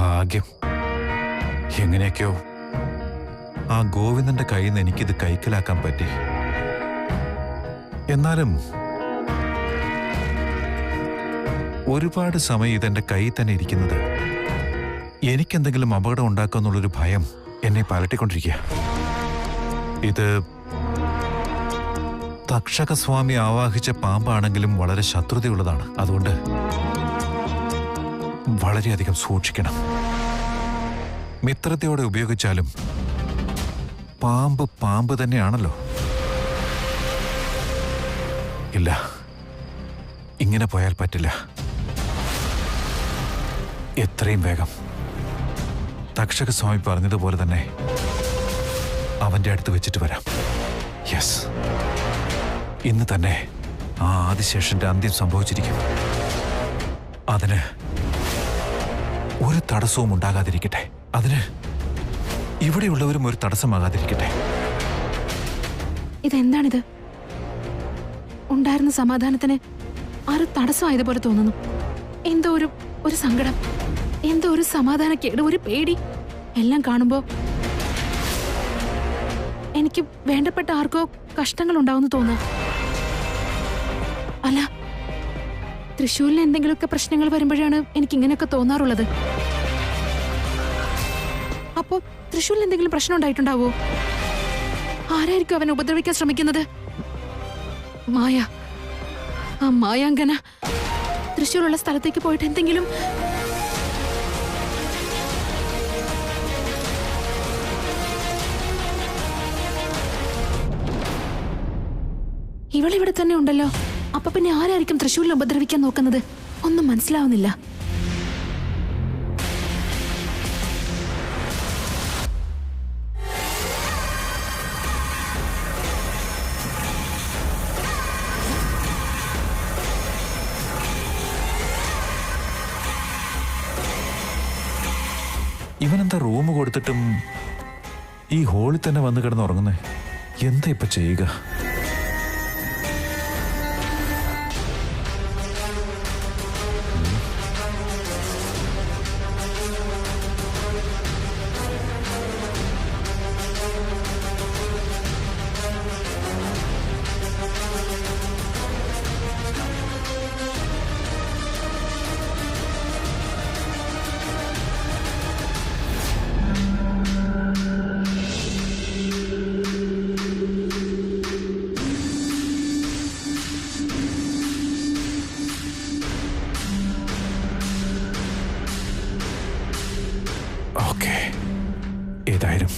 ഭാഗ്യം. എങ്ങനെയൊക്കെയോ ആ ഗോവിന്ദന്റെ കയ്യിൽ നിന്ന് എനിക്കിത് കൈക്കലാക്കാൻ പറ്റി. എന്നാലും ഒരുപാട് സമയം ഇതെന്റെ കയ്യിൽ തന്നെ ഇരിക്കുന്നത് എനിക്കെന്തെങ്കിലും അപകടം ഉണ്ടാക്കുമെന്നുള്ളൊരു ഭയം എന്നെ പലട്ടിക്കൊണ്ടിരിക്കുക. ഇത് തക്ഷകസ്വാമി ആവാഹിച്ച പാമ്പാണെങ്കിലും വളരെ ശത്രുതയുള്ളതാണ്. അതുകൊണ്ട് വളരെയധികം സൂക്ഷിക്കണം. മിത്രതയോടെ ഉപയോഗിച്ചാലും പാമ്പ് പാമ്പ് തന്നെയാണല്ലോ. ഇല്ല, ഇങ്ങനെ പോയാൽ പറ്റില്ല. എത്രയും വേഗം തക്ഷകസ്വാമി പറഞ്ഞതുപോലെ തന്നെ അവന്റെ അടുത്ത് വെച്ചിട്ട് വരാം. യെസ്, ഇന്ന് തന്നെ ആ ആദിശേഷന്റെ അന്ത്യം സംഭവിച്ചിരിക്കും. അതിന് ഒരു തടസ്സവും ഉണ്ടാകാതിരിക്കട്ടെ. അതിന് ഇവിടെയുള്ളവരും ഒരു തടസ്സമാകാതിരിക്കട്ടെ. ഇതെന്താണിത്? ഉണ്ടായിരുന്ന സമാധാനത്തിന് ആരും തടസ്സമായതുപോലെ തോന്നുന്നു. എന്തോ ഒരു സങ്കടം, എന്തോ ഒരു സമാധാനക്കേട്, ഒരു പേടി. എല്ലാം കാണുമ്പോ എനിക്ക് വേണ്ടപ്പെട്ട ആർക്കോ കഷ്ടങ്ങൾ ഉണ്ടാവുമെന്ന് തോന്നുക. അല്ല, തൃശ്ശൂരിൽ എന്തെങ്കിലുമൊക്കെ പ്രശ്നങ്ങൾ വരുമ്പോഴാണ് എനിക്ക് ഇങ്ങനെയൊക്കെ തോന്നാറുള്ളത്. അപ്പോ തൃശ്ശൂരിൽ എന്തെങ്കിലും പ്രശ്നം ഉണ്ടായിട്ടുണ്ടാവോ? ആരായിരിക്കും അവനെ ഉപദ്രവിക്കാൻ ശ്രമിക്കുന്നത്? മായ, ആ മായാങ്കന തൃശ്ശൂരുള്ള സ്ഥലത്തേക്ക് പോയിട്ട് എന്തെങ്കിലും... ഇവളിവിടെ തന്നെ ഉണ്ടല്ലോ. അപ്പൊ പിന്നെ ആരായിരിക്കും തൃശ്ശൂരിൽ ഉപദ്രവിക്കാൻ നോക്കുന്നത്? ഒന്നും മനസ്സിലാവുന്നില്ല. ഇവനെന്താ റൂം കൊടുത്തിട്ടും ഈ ഹോളിൽ തന്നെ വന്ന് കിടന്നുറങ്ങുന്നേ? എന്താ ഇപ്പൊ ചെയ്യുക? ഏതായാലും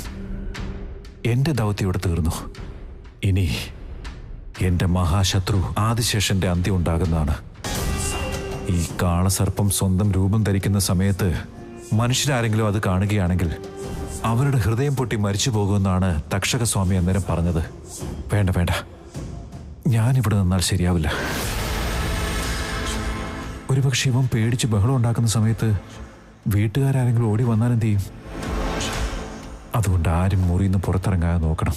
എന്റെ ദൗത്യം ഇവിടെ തീർന്നു. ഇനി എന്റെ മഹാശത്രു ആദിശേഷന്റെ അന്ത്യം ഉണ്ടാകുന്നതാണ്. ഈ കാളസർപ്പം സ്വന്തം രൂപം ധരിക്കുന്ന സമയത്ത് മനുഷ്യരാരെങ്കിലും അത് കാണുകയാണെങ്കിൽ അവരുടെ ഹൃദയം പൊട്ടി മരിച്ചു പോകുമെന്നാണ് തക്ഷകസ്വാമി അന്നേരം പറഞ്ഞത്. വേണ്ട വേണ്ട, ഞാനിവിടെ നിന്നാൽ ശരിയാവില്ല. ഒരുപക്ഷെ ഇവൻ പേടിച്ച് ബഹളം ഉണ്ടാക്കുന്ന സമയത്ത് വീട്ടുകാരെങ്കിലും ഓടി വന്നാൽ എന്ത് ചെയ്യും? അതുകൊണ്ട് ആരും മുറിയിൽ നിന്ന് പുറത്തിറങ്ങാതെ നോക്കണം.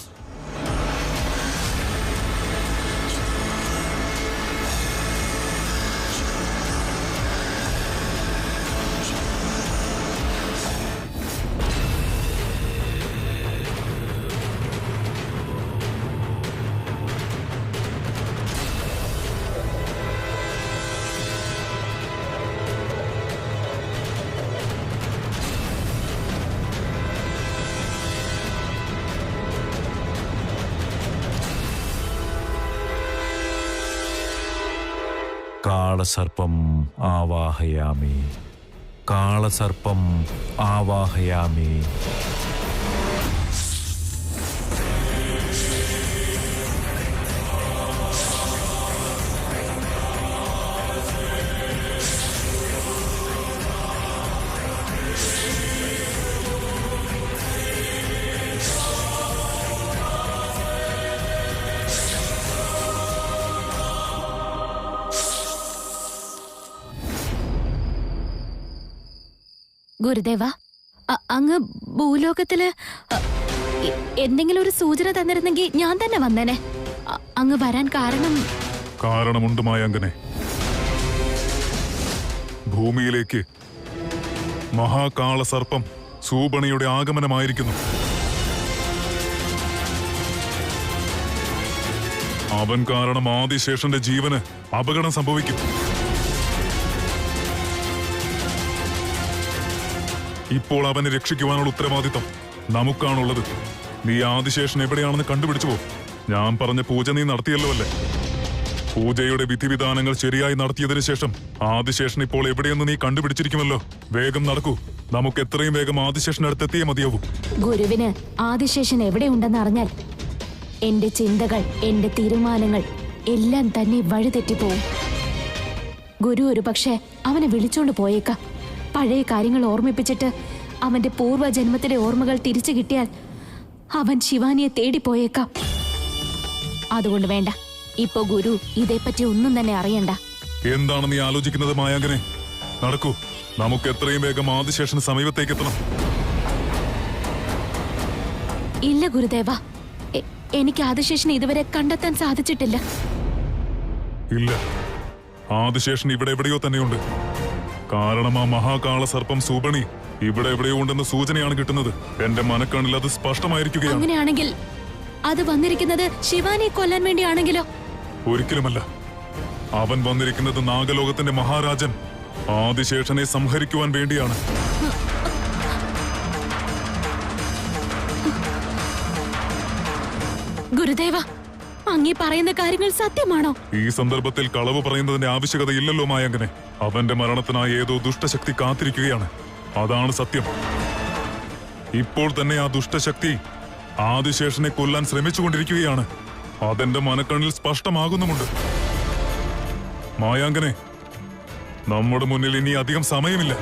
കാളസർപ്പം ആവാഹയാമി, കാളസർപ്പം ആവാഹയാമി. ഗുരുദേവ, അങ്ങ് ഭൂലോകത്തില് എന്തെങ്കിലും ഒരു സൂചന തന്നിരുന്നെങ്കിൽ ഞാൻ തന്നെ വന്നേനെ. അങ്ങ് വരാൻ കാരണമുണ്ട് മായാങ്കനെ. ഭൂമിയിലേക്ക് മഹാകാള സർപ്പം സൂപണിയുടെ ആഗമനമായിരിക്കുന്നു. അവൻ കാരണം ആദിശേഷന്റെ ജീവന് അപകടം സംഭവിക്കും. ഇപ്പോൾ അവനെ രക്ഷിക്കുവാനുള്ള ഉത്തരവാദിത്തം നമുക്കാണുള്ളത്. നീ ആദിശേഷൻ എവിടെയാണെന്ന് കണ്ടുപിടിച്ചു പോ. ഞാൻ പറഞ്ഞ പൂജ നീ നടത്തിയല്ലോ അല്ലേ? പൂജയുടെ വിധിവിധാനങ്ങൾ ശരിയായി നടത്തിയതിനു ശേഷം ആദിശേഷൻ ഇപ്പോൾ എവിടെയെന്ന് നീ കണ്ടുപിടിച്ചിരിക്കുമല്ലോ. വേഗം നടക്കൂ. നമുക്ക് എത്രയും വേഗം ആദിശേഷനടുത്തെത്തിയേ മതിയാവൂ. ഗുരുവിന് ആദിശേഷൻ എവിടെയുണ്ടെന്ന് അറിഞ്ഞാൽ എന്റെ ചിന്തകൾ, എന്റെ തീരുമാനങ്ങൾ എല്ലാം തന്നെ വഴിതെറ്റിപ്പോവും. ഗുരു ഒരു പക്ഷേ അവനെ വിളിച്ചോണ്ട് പോയേക്കാം. പഴയ കാര്യങ്ങൾ ഓർമ്മിപ്പിച്ചിട്ട് അവന്റെ പൂർവ്വജന്മത്തിലെ ഓർമ്മകൾ തിരിച്ചു കിട്ടിയാൽ അവൻ ശിവാനിയെ തേടിപ്പോയേക്കാം. അതുകൊണ്ട് വേണ്ട, ഇപ്പൊ ഗുരു ഇതേപ്പറ്റി ഒന്നും തന്നെ അറിയണ്ട. എന്താണ് നീ ആലോചിക്കുന്നത് മായാങ്കനെ? നടക്കൂ, നമുക്ക് എത്രയും വേഗം ആദിശേഷന് സമീപത്തേക്ക് എത്തണം. ഇല്ല ഗുരുദേവ, എനിക്ക് ആദിശേഷനെ ഇതുവരെ കണ്ടെത്താൻ സാധിച്ചിട്ടില്ല. ഇല്ല, ആദിശേഷൻ ഇവിടെ എവിടെയോ തന്നെയുണ്ട്. കാരണം ആ മഹാകാള സർപ്പം സൂപണി ഇവിടെ എവിടെയോ ഉണ്ടെന്ന സൂചനയാണ് കിട്ടുന്നത്. എന്റെ മനക്കണ്ണിൽ അത് സ്പഷ്ടമായിരിക്കുകയാണ്. അങ്ങനെയാണെങ്കിൽ അത് വന്നിരിക്കുന്നത് ശിവാനിയെ കൊല്ലാൻ വേണ്ടിയാണെങ്കിലോ? ഒരിക്കലുമല്ല. അവൻ വന്നിരിക്കുന്നത് നാഗലോകത്തിന്റെ മഹാരാജൻ ആദിശേഷനെ സംഹരിക്കുവാൻ വേണ്ടിയാണ്. ഗുരുദേവ, അങ്ങീ പറയുന്ന കാര്യങ്ങൾ സത്യമാണോ? ഈ സന്ദർഭത്തിൽ കളവ് പറയുന്നതിന്റെ ആവശ്യകതയില്ലല്ലോ മായങ്കനെ. അവന്റെ മരണത്തിനായി ഏതോ ദുഷ്ടശക്തി കാത്തിരിക്കുകയാണ്. അതാണ് സത്യം. ഇപ്പോൾ തന്നെ ആ ദുഷ്ടശക്തി ആദിശേഷനെ കൊല്ലാൻ ശ്രമിച്ചുകൊണ്ടിരിക്കുകയാണ്. അതെന്റെ മനക്കണ്ണിൽ സ്പഷ്ടമാകുന്നുമുണ്ട്. മായാങ്കനെ, നമ്മുടെ മുന്നിൽ ഇനി അധികം സമയമില്ല.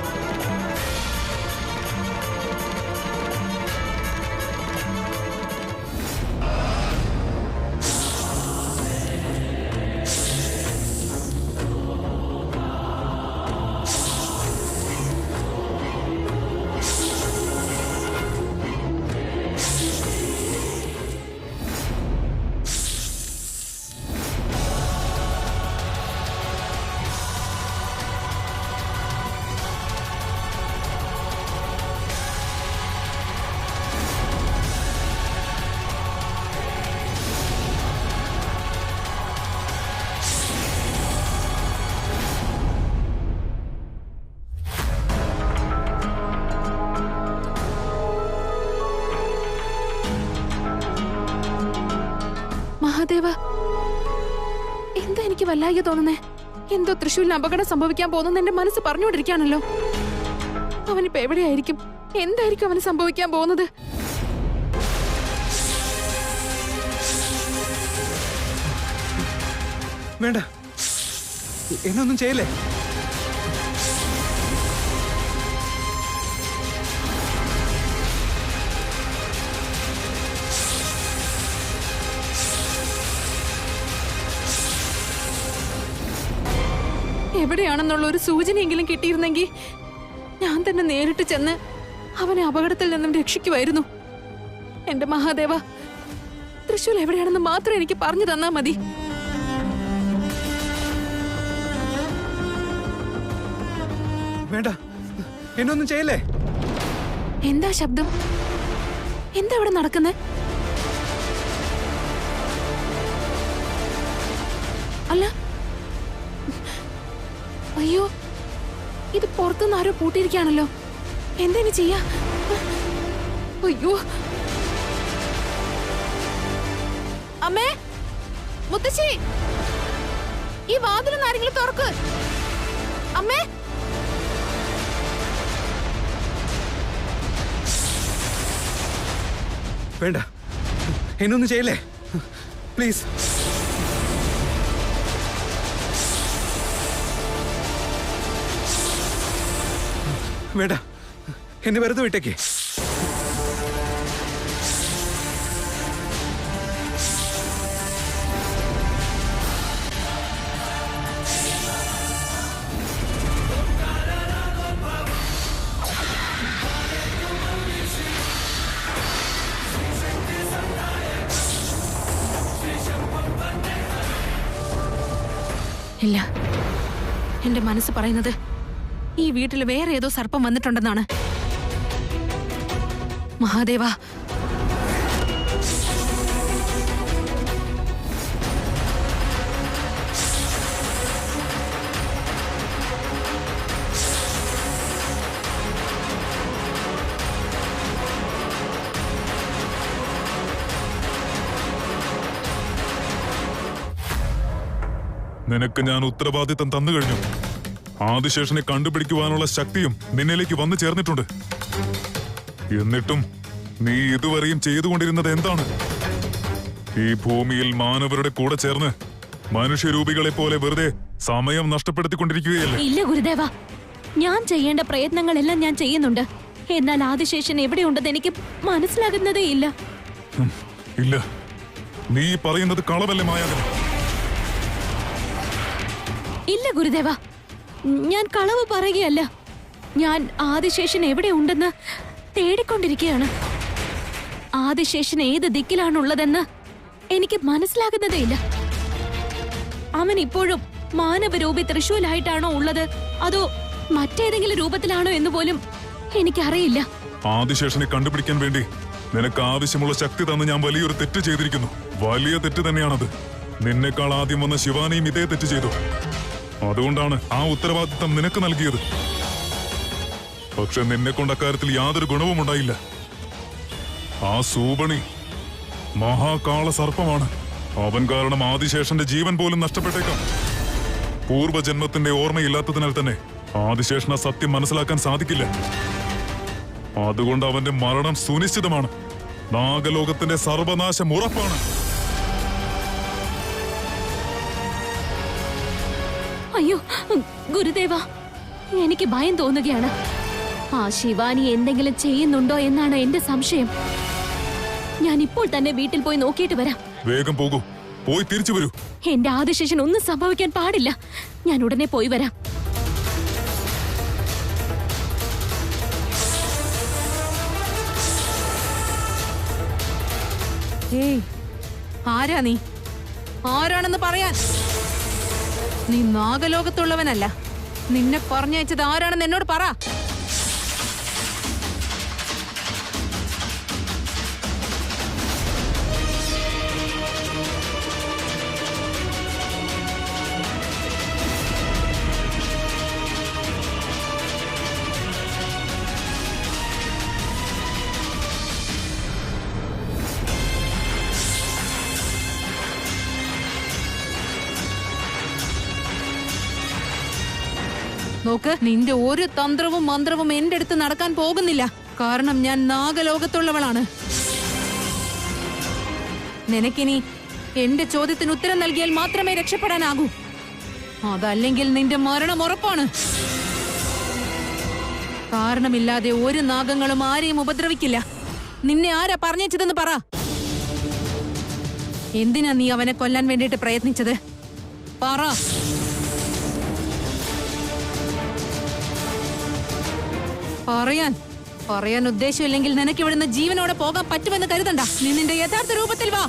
മഹാദേവ, എന്താ എനിക്ക് വല്ലായ്ക തോന്നുന്നേ? എന്തോ തൃശ്ശൂരിന് അപകടം സംഭവിക്കാൻ പോകുന്നെന്ന് എന്റെ മനസ്സ് പറഞ്ഞുകൊണ്ടിരിക്കുകയാണല്ലോ. അവനിപ്പോ എവിടെയായിരിക്കും? എന്തായിരിക്കും അവന് സംഭവിക്കാൻ പോകുന്നത്? വേണ്ട, എന്നൊന്നും ചെയ്യല്ലേ. എവിടെയാണെന്നുള്ള ഒരു സൂചനയെങ്കിലും കിട്ടിയിരുന്നെങ്കിൽ ഞാൻ തന്നെ നേരിട്ട് ചെന്ന് അവനെ അപകടത്തിൽ നിന്നും രക്ഷിക്കുമായിരുന്നു. എന്റെ മഹാദേവ, തൃശ്ശൂർ എവിടെയാണെന്ന് മാത്രം എനിക്ക് പറഞ്ഞു തന്നാ മതി. വേണ്ട, എന്നൊന്നും ചെയ്യല്ലേ. എന്താ ശബ്ദം? എന്താ ഇവിടെ നടക്കുന്നത്? അല്ല, അയ്യോ, ഇത് പുറത്തുനിന്ന് ആരോ പൂട്ടിയിരിക്കുകയാണല്ലോ. എന്താ ഇനി ചെയ്യാ? അയ്യോ, അമ്മേ, മുത്തശ്ശി, ഈ വാതിലൊന്ന് ആരെങ്കിലും തുറക്ക്. അമ്മേ, വേണ്ട, എന്നൊന്നും ചെയ്യല്ലേ, പ്ലീസ്. വേണ്ട, എന്നെ വെറുതെ വിട്ടേക്ക്. ഇല്ല, എന്റെ മനസ്സ് പറയുന്നത് ഈ വീട്ടിൽ വേറെ ഏതോ സർപ്പം വന്നിട്ടുണ്ടെന്നാണ്. മഹാദേവ, നിനക്ക് ഞാൻ ഉത്തരവാദിത്തം തന്നു കഴിഞ്ഞു. ആദിശേഷനെ കണ്ടുപിടിക്കുവാനുള്ള ശക്തിയും നിന്നിലേക്ക് വന്നു ചേർന്നിട്ടുണ്ട്. എന്നിട്ടും നീ ഇതുവരെയും ചെയ്തുകൊണ്ടിരുന്നത് എന്താണ്? ഈ ഭൂമിയിൽ മാനവരുടെ കൂടെ ചേർന്ന് മനുഷ്യരൂപികളെ പോലെ വെറുതെ സമയം നഷ്ടപ്പെടുത്തിക്കൊണ്ടിരിക്കുകയല്ലേ? ഇല്ല ഗുരുദേവ, ഞാൻ ചെയ്യേണ്ട പ്രയത്നങ്ങളെല്ലാം ഞാൻ ചെയ്യുന്നുണ്ട്. എന്നാൽ ആദിശേഷൻ എവിടെയുണ്ടെന്ന് എനിക്ക് മനസ്സിലാകുന്നതേ ഇല്ല. ഇല്ല, നീ പറയുന്നത് കളവല്ലേ മായാവി? ഇല്ല ഗുരുദേവ, ഞാൻ കളവ് പറയുകയല്ല. ഞാൻ ആദിശേഷൻ എവിടെ ഉണ്ടെന്ന് തേടിക്കൊണ്ടിരിക്കുകയാണ്. ആദിശേഷൻ ഏത് ദിക്കിലാണുള്ളതെന്ന് എനിക്ക് മനസ്സിലാകുന്നതേ ഇല്ല. അവൻ ഇപ്പോഴും മാനവരൂപി തൃശൂലായിട്ടാണോ ഉള്ളത്, അതോ മറ്റേതെങ്കിലും രൂപത്തിലാണോ എന്ന് പോലും എനിക്കറിയില്ല. ആദിശേഷനെ കണ്ടുപിടിക്കാൻ വേണ്ടി നിനക്ക് ആവശ്യമുള്ള ശക്തി തന്ന് ഞാൻ വലിയൊരു തെറ്റ് ചെയ്തിരിക്കുന്നു. വലിയ തെറ്റ് തന്നെയാണത്. നിന്നെക്കാൾ ആദ്യം വന്ന ശിവാനിയും ഇതേ തെറ്റ് ചെയ്തു. അതുകൊണ്ടാണ് ആ ഉത്തരവാദിത്തം നിനക്ക് നൽകിയത്. പക്ഷെ നിന്നെ കൊണ്ട് അക്കാര്യത്തിൽ യാതൊരു ഗുണവും ഉണ്ടായില്ല. ആ സൂപണി മഹാകാള സർപ്പമാണ്. അവൻ കാരണം ആദിശേഷന്റെ ജീവൻ പോലും നഷ്ടപ്പെട്ടേക്കാം. പൂർവ്വജന്മത്തിന്റെ ഓർമ്മയില്ലാത്തതിനാൽ തന്നെ ആദിശേഷന് സത്യം മനസ്സിലാക്കാൻ സാധിക്കില്ല. അതുകൊണ്ട് അവന്റെ മരണം സുനിശ്ചിതമാണ്. നാഗലോകത്തിന്റെ സർവനാശം ഉറപ്പാണ്. അയ്യോ ഗുരുദേവ, എനിക്ക് ഭയം തോന്നുകയാണ്. ആ ശിവാനി എന്തെങ്കിലും ചെയ്യുന്നുണ്ടോ എന്നാണ് എന്റെ സംശയം. ഞാൻ ഇപ്പോൾ തന്നെ വീട്ടിൽ പോയി നോക്കിയിട്ട് വരാം. വേഗം പോകൂ, പോയി തിരിച്ചു വരൂ. എന്റെ ആദിശേഷൻ ഒന്നും സംഭവിക്കാൻ പാടില്ല. ഞാൻ ഉടനെ പോയി വരാം. ഏയ്, ആരാ നീ? ആരാണെന്ന് പറയാൻ. നീ നാഗലോകത്തുള്ളവനല്ല. നിന്നെ പറഞ്ഞയച്ചത് ആരാണെന്ന് എന്നോട് പറ. നോക്ക്, നിന്റെ ഒരു തന്ത്രവും മന്ത്രവും എന്റെ അടുത്ത് നടക്കാൻ പോകുന്നില്ല. കാരണം ഞാൻ നാഗലോകത്തുള്ളവളാണ്. നിനക്കിനി എന്റെ ചോദ്യത്തിന് ഉത്തരം നൽകിയാൽ മാത്രമേ രക്ഷപ്പെടാനാകൂ. അതല്ലെങ്കിൽ നിന്റെ മരണം ഉറപ്പാണ്. കാരണമില്ലാതെ ഒരു നാഗങ്ങളും ആരെയും ഉപദ്രവിക്കില്ല. നിന്നെ ആരാ പറഞ്ഞയച്ചതെന്ന് പറ. എന്തിനാ നീ അവനെ കൊല്ലാൻ വേണ്ടിയിട്ട് പ്രയത്നിച്ചത്? പറ. പറയാൻ ഉദ്ദേശമില്ലെങ്കിൽ നിനക്ക് ഇവിടുന്ന് ജീവനോടെ പോകാൻ പറ്റുമെന്ന് കരുതണ്ട. നീ നിന്റെ യഥാർത്ഥ രൂപത്തിൽ വാ.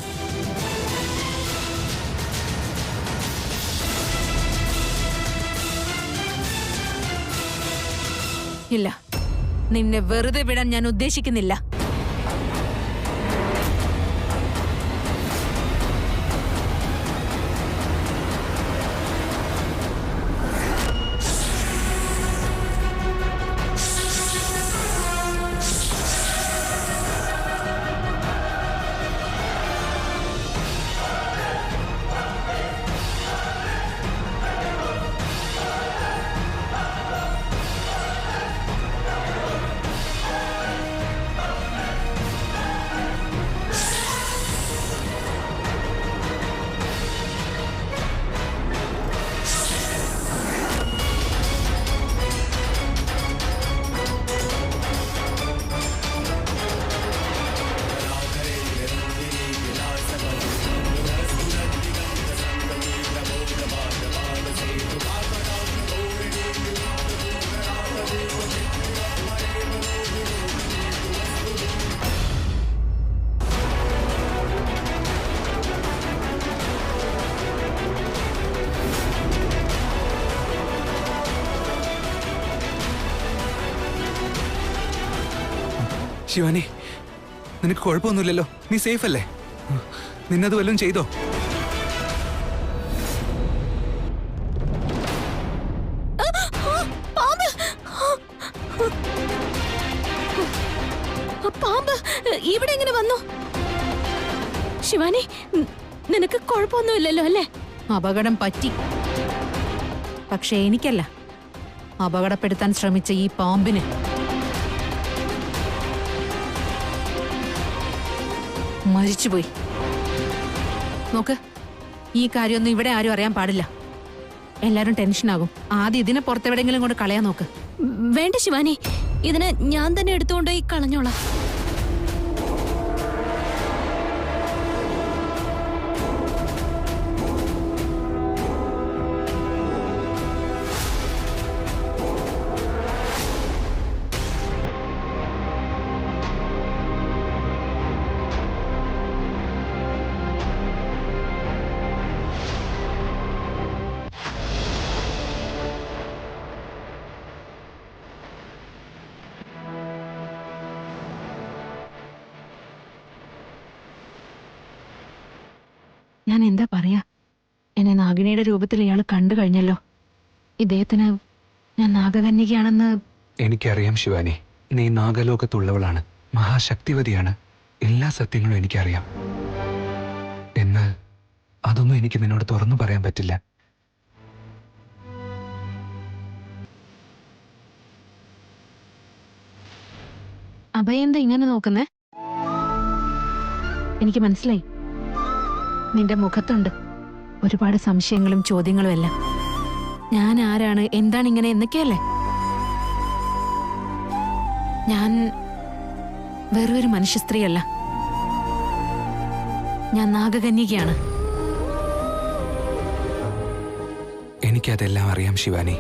ഇല്ല, നിന്നെ വെറുതെ വിടാൻ ഞാൻ ഉദ്ദേശിക്കുന്നില്ല. ശിവാനി, നിനക്ക് കുഴപ്പമൊന്നുമില്ലല്ലോ? നീ സേഫ് അല്ലേ? നിന്നത് വല്ലതും ചെയ്തോ? പാമ്പ് ഇവിടെ എങ്ങനെ വന്നു? ശിവാനി, നിനക്ക് കുഴപ്പമൊന്നുമില്ലല്ലോ അല്ലേ? അപകടം പറ്റി, പക്ഷെ എനിക്കല്ല, അപകടപ്പെടുത്താൻ ശ്രമിച്ച ഈ പാമ്പിന്. മരിച്ചുപോയി. നോക്ക്, ഈ കാര്യമൊന്നും ഇവിടെ ആരും അറിയാൻ പാടില്ല. എല്ലാരും ടെൻഷനാകും. ആദ്യം ഇതിനെ പുറത്തെവിടെങ്കിലും കൊണ്ട് കളയാൻ നോക്ക്. വേണ്ട ശിവാനി, ഇതിനെ ഞാൻ തന്നെ എടുത്തുകൊണ്ടുപോയി കളഞ്ഞോളാം. ഞാൻ എന്താ പറയാ? എന്നെ നാഗിനിയുടെ രൂപത്തിൽ ഇയാൾ കണ്ടു കഴിഞ്ഞല്ലോ. ഇദ്ദേഹത്തിന് ഞാൻ നാഗകന്യകയാണെന്ന് എനിക്കറിയാം ശിവാനി, നീ നാഗലോകത്തുള്ളവളാണ്, മഹാശക്തിവതിയാണ്. എല്ലാ സത്യങ്ങളും എനിക്കറിയാം. എന്നാൽ അതൊന്നും എനിക്ക് നിന്നോട് തുറന്നു പറയാൻ പറ്റില്ല. അഭയെന്താ ഇങ്ങനെ നോക്കുന്നേ? എനിക്ക് മനസ്സിലായി, നിന്റെ മുഖത്തുണ്ട് ഒരുപാട് സംശയങ്ങളും ചോദ്യങ്ങളും എല്ലാം. ഞാൻ ആരാണ്, എന്താണ് ഇങ്ങനെ എന്നൊക്കെയല്ലേ? ഞാൻ വേറൊരു മനുഷ്യ സ്ത്രീയല്ല, ഞാൻ നാഗകന്യകയാണ്. എനിക്കതെല്ലാം അറിയാം ശിവാനി.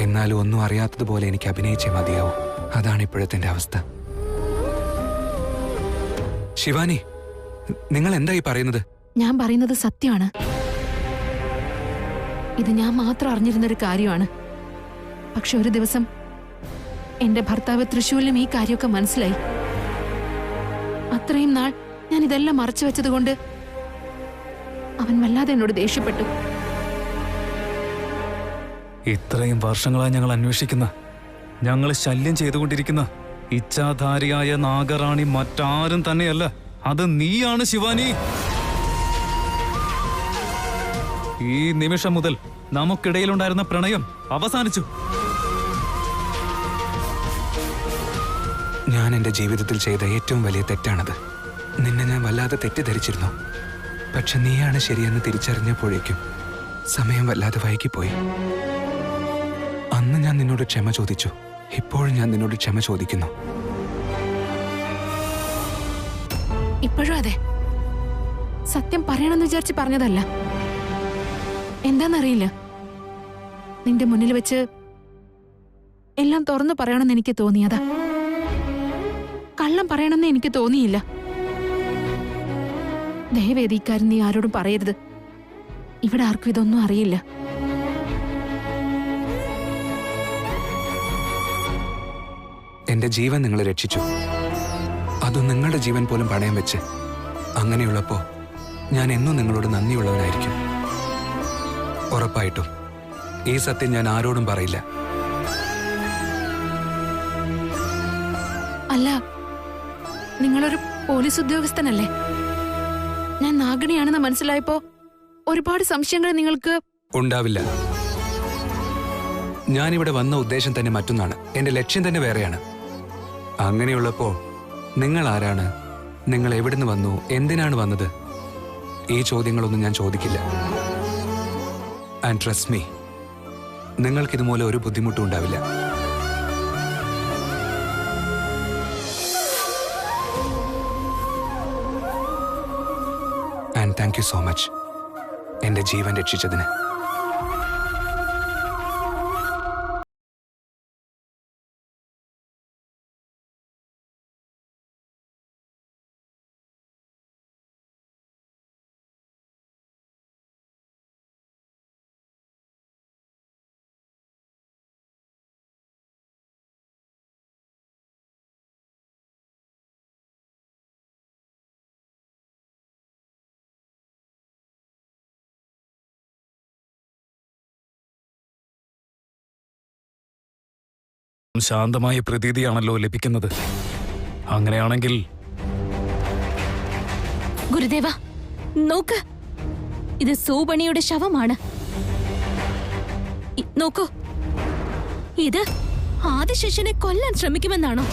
എന്നാലും ഒന്നും അറിയാത്തതുപോലെ എനിക്ക് അഭിനയിച്ചേ മതിയാവും. അതാണ് ഇപ്പോഴത്തെ എൻ്റെ അവസ്ഥ. ശിവാനി, നിങ്ങൾ എന്തായി പറയുന്നത്? ഞാൻ പറയുന്നത് സത്യമാണ്. ഇത് ഞാൻ മാത്രം അറിഞ്ഞിരുന്നൊരു കാര്യമാണ്. പക്ഷെ ഒരു ദിവസം എന്റെ ഭർത്താവ് തൃശ്ശൂരിലും ഈ കാര്യമൊക്കെ മനസ്സിലായി. അത്രയും നാൾ ഞാൻ ഇതെല്ലാം മറച്ചു വെച്ചതുകൊണ്ട് അവൻ വല്ലാതെ എന്നോട് ദേഷ്യപ്പെട്ടു. ഇത്രയും വർഷങ്ങളായി ഞങ്ങൾ അന്വേഷിക്കുന്ന, ഞങ്ങൾ ശല്യം ചെയ്തുകൊണ്ടിരിക്കുന്ന ഇച്ഛാധാരിയായ നാഗറാണി മറ്റാരും തന്നെയല്ല, അത് നീയാണ് ശിവാനി. ഈ നിമിഷം മുതൽ നമുക്കിടയിലുണ്ടായിരുന്ന പ്രണയം അവസാനിച്ചു. ഞാൻ എൻ്റെ ജീവിതത്തിൽ ചെയ്ത ഏറ്റവും വലിയ തെറ്റാണത്. നിന്നെ ഞാൻ വല്ലാതെ തെറ്റിദ്ധരിച്ചിരുന്നു. പക്ഷെ നീയാണ് ശരിയെന്ന് തിരിച്ചറിഞ്ഞപ്പോഴേക്കും സമയം വല്ലാതെ വൈകിപ്പോയി. അന്ന് ഞാൻ നിന്നോട് ക്ഷമ ചോദിച്ചു. ഇപ്പോഴും ഞാൻ നിന്നോട് ക്ഷമ ചോദിക്കുന്നു. ഇപ്പോഴും അതെ. സത്യം പറയണമെന്ന് വിചാരിച്ച് പറഞ്ഞതല്ല. എന്താന്നറിയില്ല, നിന്റെ മുന്നിൽ വെച്ച് എല്ലാം തുറന്നു പറയണമെന്ന് എനിക്ക് തോന്നിയതാ. കള്ളം പറയണമെന്ന് എനിക്ക് തോന്നിയില്ല. ദയവേദി ഇക്കാര്യം നീ ആരോടും പറയരുത്. ഇവിടെ ആർക്കും ഇതൊന്നും അറിയില്ല. എന്റെ ജീവൻ നിങ്ങൾ രക്ഷിച്ചു. അതും നിങ്ങളുടെ ജീവൻ പോലും പണയം വെച്ച്. അങ്ങനെയുള്ളപ്പോ ഞാൻ എന്നും നിങ്ങളോട് നന്ദിയുള്ളവനായിരിക്കും. ഉറപ്പായിട്ടും ഈ സത്യം ഞാൻ ആരോടും പറയില്ല. അല്ല, നിങ്ങളൊരു പോലീസ് ഉദ്യോഗസ്ഥനല്ലേ? ഞാൻ നാഗിണിയാണെന്ന് മനസ്സിലായപ്പോ ഒരുപാട് സംശയങ്ങൾ നിങ്ങൾക്ക് ഉണ്ടാവില്ല. ഞാനിവിടെ വന്ന ഉദ്ദേശം തന്നെ മറ്റൊന്നാണ്. എന്റെ ലക്ഷ്യം തന്നെ വേറെയാണ്. അങ്ങനെയുള്ളപ്പോ നിങ്ങൾ ആരാണ്, നിങ്ങൾ എവിടുന്ന് വന്നു, എന്തിനാണ് വന്നത്, ഈ ചോദ്യങ്ങളൊന്നും ഞാൻ ചോദിക്കില്ല. ആൻഡ് ട്രസ്റ്റ് മീ, നിങ്ങൾക്കിതുമൂലം ഒരു ബുദ്ധിമുട്ടും ഉണ്ടാവില്ല. And thank you so much എന്റെ ജീവൻ രക്ഷിച്ചതിന്. ശാന്തമായ പ്രതീതിയാണല്ലോ ലഭിക്കുന്നത്. അങ്ങനെയാണെങ്കിൽ ഗുരുദേവ, നോക്ക്, ഇത് സൂപണിയുടെ ശവമാണ്. നോക്കൂ, ഇത് ആദിശേഷനെ കൊല്ലാൻ ശ്രമിക്കുമെന്നാണോ?